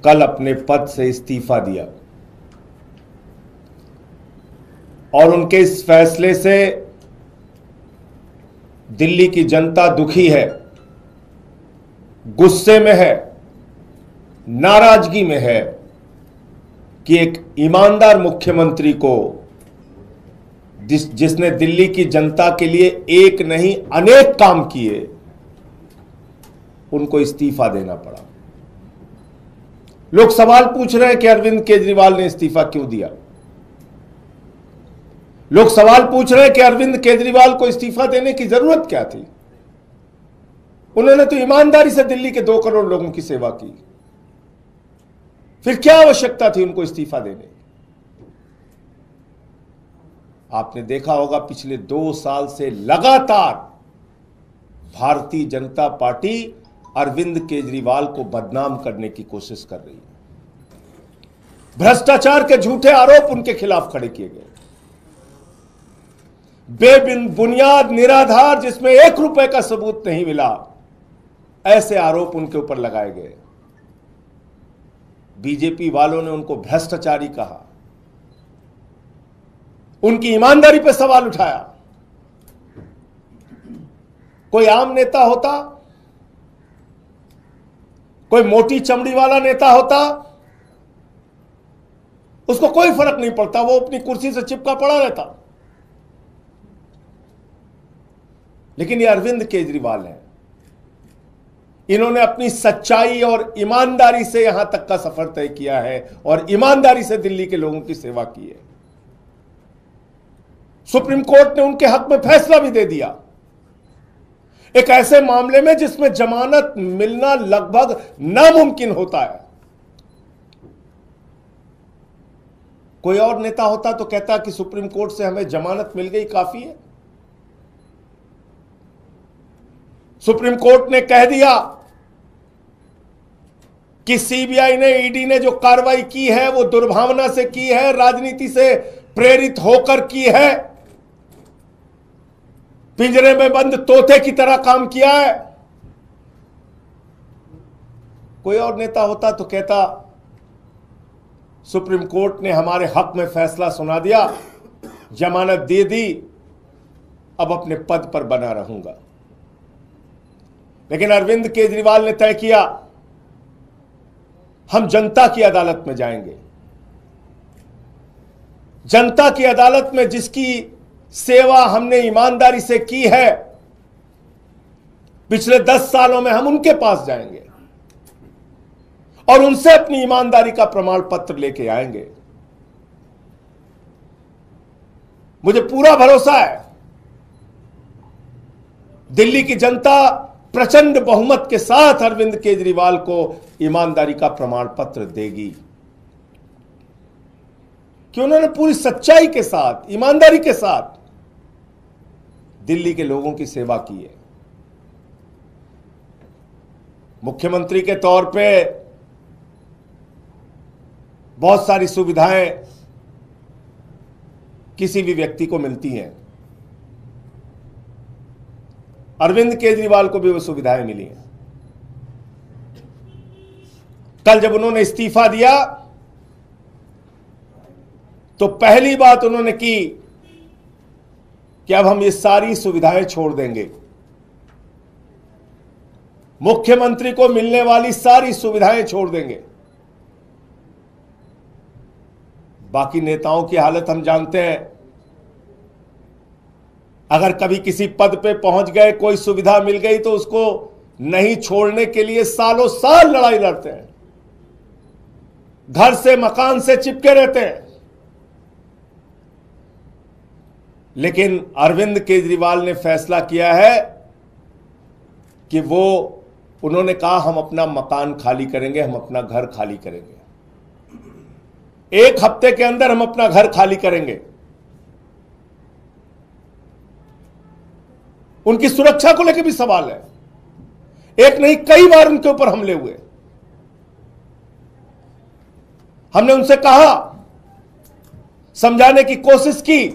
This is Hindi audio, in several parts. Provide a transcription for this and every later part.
कल अपने पद से इस्तीफा दिया और उनके इस फैसले से दिल्ली की जनता दुखी है, गुस्से में है, नाराजगी में है कि एक ईमानदार मुख्यमंत्री को जिसने दिल्ली की जनता के लिए एक नहीं अनेक काम किए, उनको इस्तीफा देना पड़ा। लोग सवाल पूछ रहे हैं कि अरविंद केजरीवाल ने इस्तीफा क्यों दिया। लोग सवाल पूछ रहे हैं कि अरविंद केजरीवाल को इस्तीफा देने की जरूरत क्या थी। उन्होंने तो ईमानदारी से दिल्ली के 2 करोड़ लोगों की सेवा की, फिर क्या आवश्यकता थी उनको इस्तीफा देने की। आपने देखा होगा पिछले 2 साल से लगातार भारतीय जनता पार्टी अरविंद केजरीवाल को बदनाम करने की कोशिश कर रही है। भ्रष्टाचार के झूठे आरोप उनके खिलाफ खड़े किए गए, बेबुनियाद निराधार जिसमें 1 रुपए का सबूत नहीं मिला, ऐसे आरोप उनके ऊपर लगाए गए। बीजेपी वालों ने उनको भ्रष्टाचारी कहा, उनकी ईमानदारी पर सवाल उठाया। कोई आम नेता होता, कोई मोटी चमड़ी वाला नेता होता, उसको कोई फर्क नहीं पड़ता, वो अपनी कुर्सी से चिपका पड़ा रहता। लेकिन ये अरविंद केजरीवाल है, इन्होंने अपनी सच्चाई और ईमानदारी से यहां तक का सफर तय किया है और ईमानदारी से दिल्ली के लोगों की सेवा की है। सुप्रीम कोर्ट ने उनके हक में फैसला भी दे दिया, एक ऐसे मामले में जिसमें जमानत मिलना लगभग नामुमकिन होता है। कोई और नेता होता तो कहता कि सुप्रीम कोर्ट से हमें जमानत मिल गई, काफी है। सुप्रीम कोर्ट ने कह दिया कि सीबीआई ने, ईडी ने जो कार्रवाई की है वो दुर्भावना से की है, राजनीति से प्रेरित होकर की है, पिंजरे में बंद तोते की तरह काम किया है। कोई और नेता होता तो कहता सुप्रीम कोर्ट ने हमारे हक में फैसला सुना दिया, जमानत दे दी, अब अपने पद पर बना रहूंगा। लेकिन अरविंद केजरीवाल ने तय किया हम जनता की अदालत में जाएंगे। जनता की अदालत में जिसकी सेवा हमने ईमानदारी से की है पिछले 10 सालों में, हम उनके पास जाएंगे और उनसे अपनी ईमानदारी का प्रमाण पत्र लेके आएंगे। मुझे पूरा भरोसा है दिल्ली की जनता प्रचंड बहुमत के साथ अरविंद केजरीवाल को ईमानदारी का प्रमाण पत्र देगी, कि उन्होंने पूरी सच्चाई के साथ, ईमानदारी के साथ दिल्ली के लोगों की सेवा की है। मुख्यमंत्री के तौर पे बहुत सारी सुविधाएं किसी भी व्यक्ति को मिलती हैं, अरविंद केजरीवाल को भी वो सुविधाएं मिली हैं। कल जब उन्होंने इस्तीफा दिया तो पहली बात उन्होंने की कि अब हम ये सारी सुविधाएं छोड़ देंगे, मुख्यमंत्री को मिलने वाली सारी सुविधाएं छोड़ देंगे। बाकी नेताओं की हालत हम जानते हैं, अगर कभी किसी पद पे पहुंच गए, कोई सुविधा मिल गई तो उसको नहीं छोड़ने के लिए सालों साल लड़ाई लड़ते हैं, घर से मकान से चिपके रहते हैं। लेकिन अरविंद केजरीवाल ने फैसला किया है कि उन्होंने कहा हम अपना मकान खाली करेंगे, हम अपना घर खाली करेंगे, 1 हफ्ते के अंदर हम अपना घर खाली करेंगे। उनकी सुरक्षा को लेकर भी सवाल है, एक नहीं कई बार उनके ऊपर हमले हुए। हमने उनसे कहा, समझाने की कोशिश की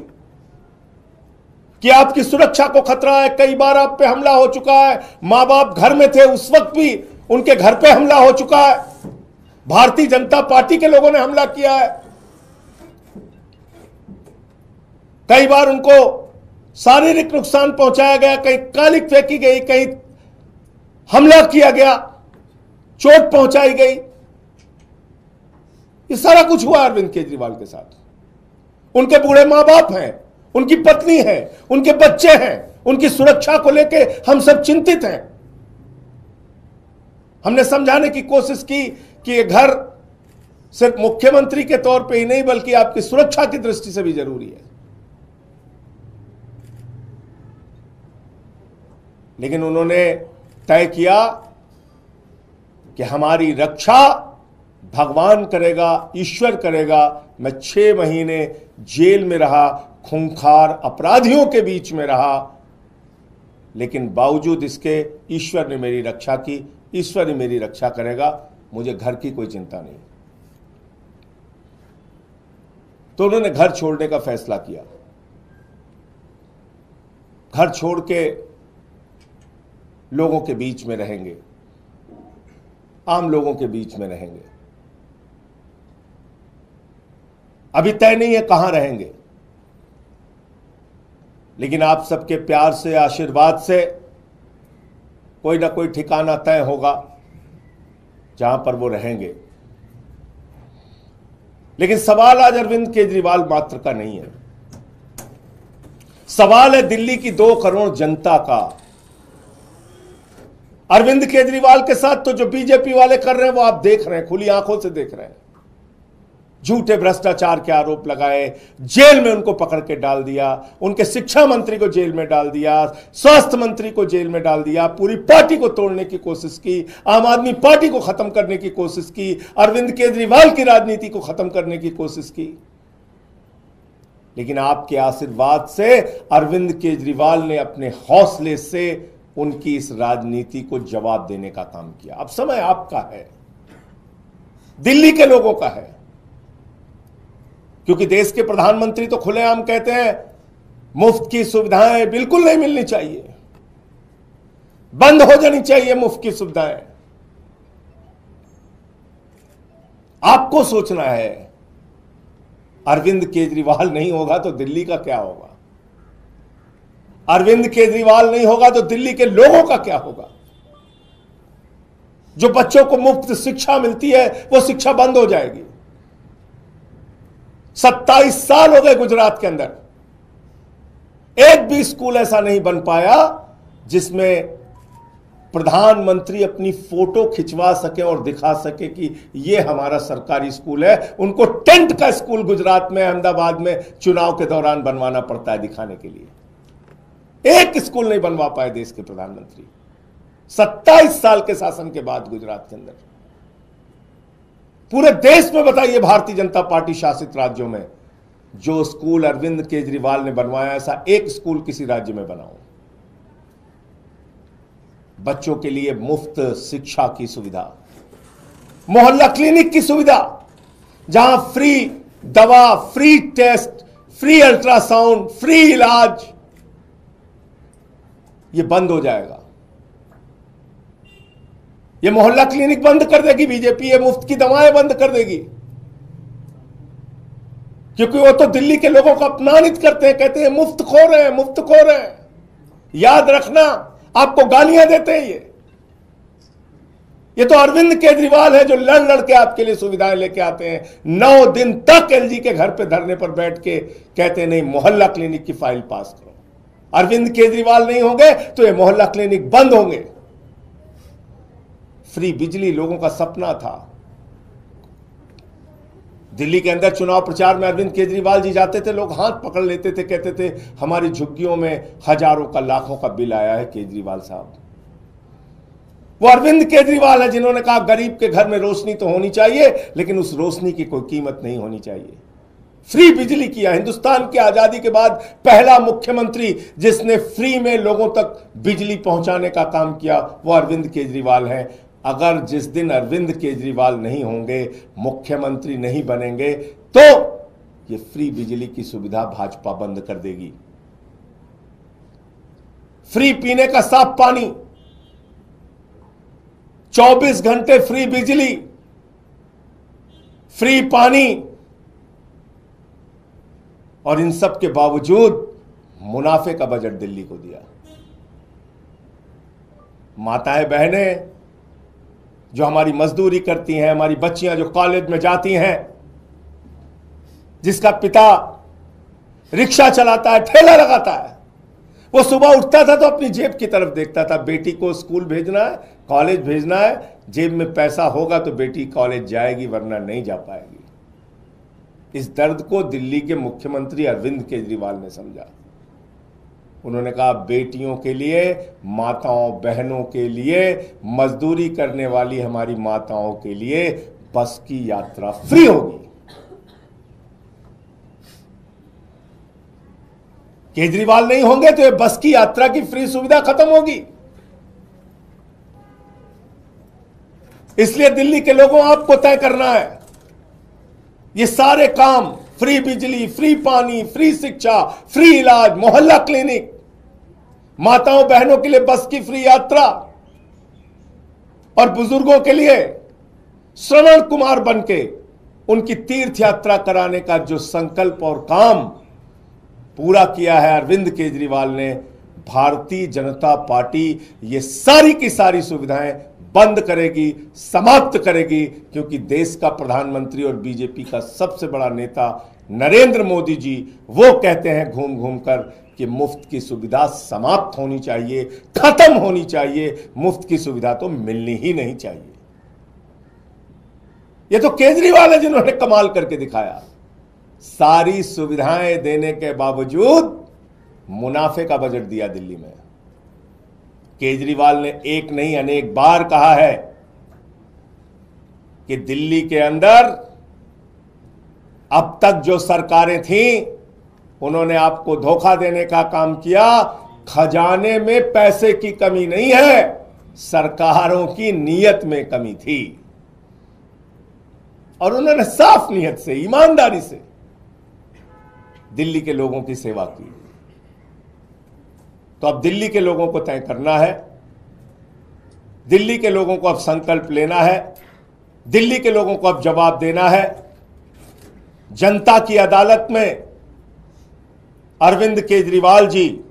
कि आपकी सुरक्षा को खतरा है, कई बार आप पे हमला हो चुका है, मां बाप घर में थे उस वक्त भी उनके घर पे हमला हो चुका है। भारतीय जनता पार्टी के लोगों ने हमला किया है। कई बार उनको शारीरिक नुकसान पहुंचाया गया, कहीं कालिक फेंकी गई, कहीं हमला किया गया, चोट पहुंचाई गई। ये सारा कुछ हुआ अरविंद केजरीवाल के साथ। उनके बूढ़े मां बाप हैं, उनकी पत्नी है, उनके बच्चे हैं, उनकी सुरक्षा को लेके हम सब चिंतित हैं। हमने समझाने की कोशिश की कि ये घर सिर्फ मुख्यमंत्री के तौर पे ही नहीं बल्कि आपकी सुरक्षा की दृष्टि से भी जरूरी है। लेकिन उन्होंने तय किया कि हमारी रक्षा भगवान करेगा, ईश्वर करेगा। मैं 6 महीने जेल में रहा, खूंखार अपराधियों के बीच में रहा, लेकिन बावजूद इसके ईश्वर ने मेरी रक्षा की, ईश्वर ही मेरी रक्षा करेगा, मुझे घर की कोई चिंता नहीं। तो उन्होंने घर छोड़ने का फैसला किया। घर छोड़ के लोगों के बीच में रहेंगे, आम लोगों के बीच में रहेंगे। अभी तय नहीं है कहां रहेंगे, लेकिन आप सबके प्यार से, आशीर्वाद से कोई ना कोई ठिकाना तय होगा जहां पर वो रहेंगे। लेकिन सवाल आज अरविंद केजरीवाल मात्र का नहीं है, सवाल है दिल्ली की 2 करोड़ जनता का। अरविंद केजरीवाल के साथ तो जो बीजेपी वाले कर रहे हैं वो आप देख रहे हैं, खुली आंखों से देख रहे हैं। झूठे भ्रष्टाचार के आरोप लगाए, जेल में उनको पकड़ के डाल दिया, उनके शिक्षा मंत्री को जेल में डाल दिया, स्वास्थ्य मंत्री को जेल में डाल दिया, पूरी पार्टी को तोड़ने की कोशिश की, आम आदमी पार्टी को खत्म करने की कोशिश की, अरविंद केजरीवाल की राजनीति को खत्म करने की कोशिश की। लेकिन आपके आशीर्वाद से अरविंद केजरीवाल ने अपने हौसले से उनकी इस राजनीति को जवाब देने का काम किया। अब समय आपका है, दिल्ली के लोगों का है, क्योंकि देश के प्रधानमंत्री तो खुलेआम कहते हैं मुफ्त की सुविधाएं बिल्कुल नहीं मिलनी चाहिए, बंद हो जानी चाहिए मुफ्त की सुविधाएं। आपको सोचना है, अरविंद केजरीवाल नहीं होगा तो दिल्ली का क्या होगा, अरविंद केजरीवाल नहीं होगा तो दिल्ली के लोगों का क्या होगा। जो बच्चों को मुफ्त शिक्षा मिलती है वो शिक्षा बंद हो जाएगी। 27 साल हो गए गुजरात के अंदर, एक भी स्कूल ऐसा नहीं बन पाया जिसमें प्रधानमंत्री अपनी फोटो खिंचवा सके और दिखा सके कि यह हमारा सरकारी स्कूल है। उनको टेंट का स्कूल गुजरात में, अहमदाबाद में चुनाव के दौरान बनवाना पड़ता है दिखाने के लिए। एक स्कूल नहीं बनवा पाए देश के प्रधानमंत्री 27 साल के शासन के बाद गुजरात के अंदर। पूरे देश में बताइए, भारतीय जनता पार्टी शासित राज्यों में जो स्कूल अरविंद केजरीवाल ने बनवाया, ऐसा एक स्कूल किसी राज्य में बनाओ। बच्चों के लिए मुफ्त शिक्षा की सुविधा, मोहल्ला क्लिनिक की सुविधा, जहां फ्री दवा, free test, free ultrasound, free इलाज, ये बंद हो जाएगा। ये मोहल्ला क्लिनिक बंद कर देगी बीजेपी, ये मुफ्त की दवाएं बंद कर देगी, क्योंकि वो तो दिल्ली के लोगों को अपमानित करते हैं, कहते हैं मुफ्त खो रहे हैं, मुफ्त खो रहे हैं। याद रखना, आपको गालियां देते हैं ये तो अरविंद केजरीवाल है जो लड़ लड़ के आपके लिए सुविधाएं लेके आते हैं। 9 दिन तक एलजी के घर पे धरने पर बैठ के कहते नहीं मोहल्ला क्लिनिक की फाइल पास करो। अरविंद केजरीवाल नहीं होंगे तो ये मोहल्ला क्लिनिक बंद होंगे। फ्री बिजली लोगों का सपना था। दिल्ली के अंदर चुनाव प्रचार में अरविंद केजरीवाल जी जाते थे, लोग हाथ पकड़ लेते थे, कहते थे हमारी झुग्गियों में हजारों का, लाखों का बिल आया है केजरीवाल साहब। वो अरविंद केजरीवाल है जिन्होंने कहा गरीब के घर में रोशनी तो होनी चाहिए, लेकिन उस रोशनी की कोई कीमत नहीं होनी चाहिए। फ्री बिजली किया। हिंदुस्तान की आजादी के बाद पहला मुख्यमंत्री जिसने फ्री में लोगों तक बिजली पहुंचाने का काम किया वो अरविंद केजरीवाल है। अगर जिस दिन अरविंद केजरीवाल नहीं होंगे, मुख्यमंत्री नहीं बनेंगे, तो ये फ्री बिजली की सुविधा भाजपा बंद कर देगी। फ्री पीने का साफ पानी, 24 घंटे फ्री बिजली, फ्री पानी, और इन सब के बावजूद मुनाफे का बजट दिल्ली को दिया। माताएं बहनें जो हमारी मजदूरी करती हैं, हमारी बच्चियां जो कॉलेज में जाती हैं, जिसका पिता रिक्शा चलाता है, ठेला लगाता है, वो सुबह उठता था तो अपनी जेब की तरफ देखता था। बेटी को स्कूल भेजना है, कॉलेज भेजना है, जेब में पैसा होगा तो बेटी कॉलेज जाएगी, वरना नहीं जा पाएगी। इस दर्द को दिल्ली के मुख्यमंत्री अरविंद केजरीवाल ने समझा। उन्होंने कहा बेटियों के लिए, माताओं बहनों के लिए, मजदूरी करने वाली हमारी माताओं के लिए बस की यात्रा फ्री होगी। केजरीवाल नहीं होंगे तो ये बस की यात्रा की फ्री सुविधा खत्म होगी। इसलिए दिल्ली के लोगों आपको तय करना है, ये सारे काम, फ्री बिजली, फ्री पानी, फ्री शिक्षा, फ्री इलाज, मोहल्ला क्लिनिक, माताओं बहनों के लिए बस की फ्री यात्रा, और बुजुर्गों के लिए श्रवण कुमार बनके उनकी तीर्थ यात्रा कराने का जो संकल्प और काम पूरा किया है अरविंद केजरीवाल ने, भारतीय जनता पार्टी ये सारी की सारी सुविधाएं बंद करेगी, समाप्त करेगी, क्योंकि देश का प्रधानमंत्री और बीजेपी का सबसे बड़ा नेता नरेंद्र मोदी जी वो कहते हैं घूम घूम कर कि मुफ्त की सुविधा समाप्त होनी चाहिए, खत्म होनी चाहिए, मुफ्त की सुविधा तो मिलनी ही नहीं चाहिए। ये तो केजरीवाल है जिन्होंने कमाल करके दिखाया। सारी सुविधाएं देने के बावजूद मुनाफे का बजट दिया दिल्ली में। केजरीवाल ने एक नहीं अनेक बार कहा है कि दिल्ली के अंदर अब तक जो सरकारें थीं उन्होंने आपको धोखा देने का काम किया। खजाने में पैसे की कमी नहीं है, सरकारों की नीयत में कमी थी, और उन्होंने साफ नीयत से, ईमानदारी से दिल्ली के लोगों की सेवा की। तो अब दिल्ली के लोगों को तय करना है, दिल्ली के लोगों को अब संकल्प लेना है, दिल्ली के लोगों को अब जवाब देना है। जनता की अदालत में अरविंद केजरीवाल जी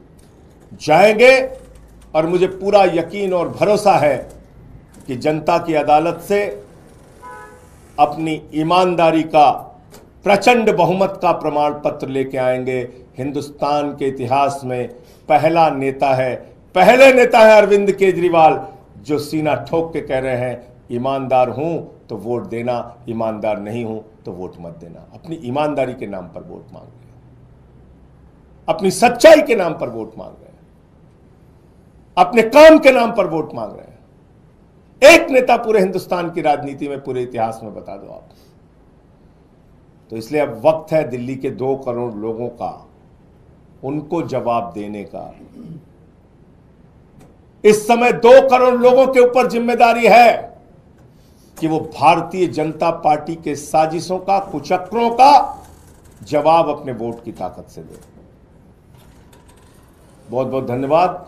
जाएंगे, और मुझे पूरा यकीन और भरोसा है कि जनता की अदालत से अपनी ईमानदारी का प्रचंड बहुमत का प्रमाण पत्र लेके आएंगे। हिंदुस्तान के इतिहास में पहला नेता है, पहले नेता है अरविंद केजरीवाल जो सीना ठोक के कह रहे हैं ईमानदार हूं तो वोट देना, ईमानदार नहीं हूं तो वोट मत देना। अपनी ईमानदारी के नाम पर वोट मांग रहे हैं, अपनी सच्चाई के नाम पर वोट मांग रहे हैं, अपने काम के नाम पर वोट मांग रहे हैं। एक नेता पूरे हिंदुस्तान की राजनीति में, पूरे इतिहास में बता दो आप। तो इसलिए अब वक्त है दिल्ली के 2 करोड़ लोगों का, उनको जवाब देने का। इस समय 2 करोड़ लोगों के ऊपर जिम्मेदारी है कि वो भारतीय जनता पार्टी के साजिशों का, कुचक्रों का जवाब अपने वोट की ताकत से दे। बहुत बहुत धन्यवाद।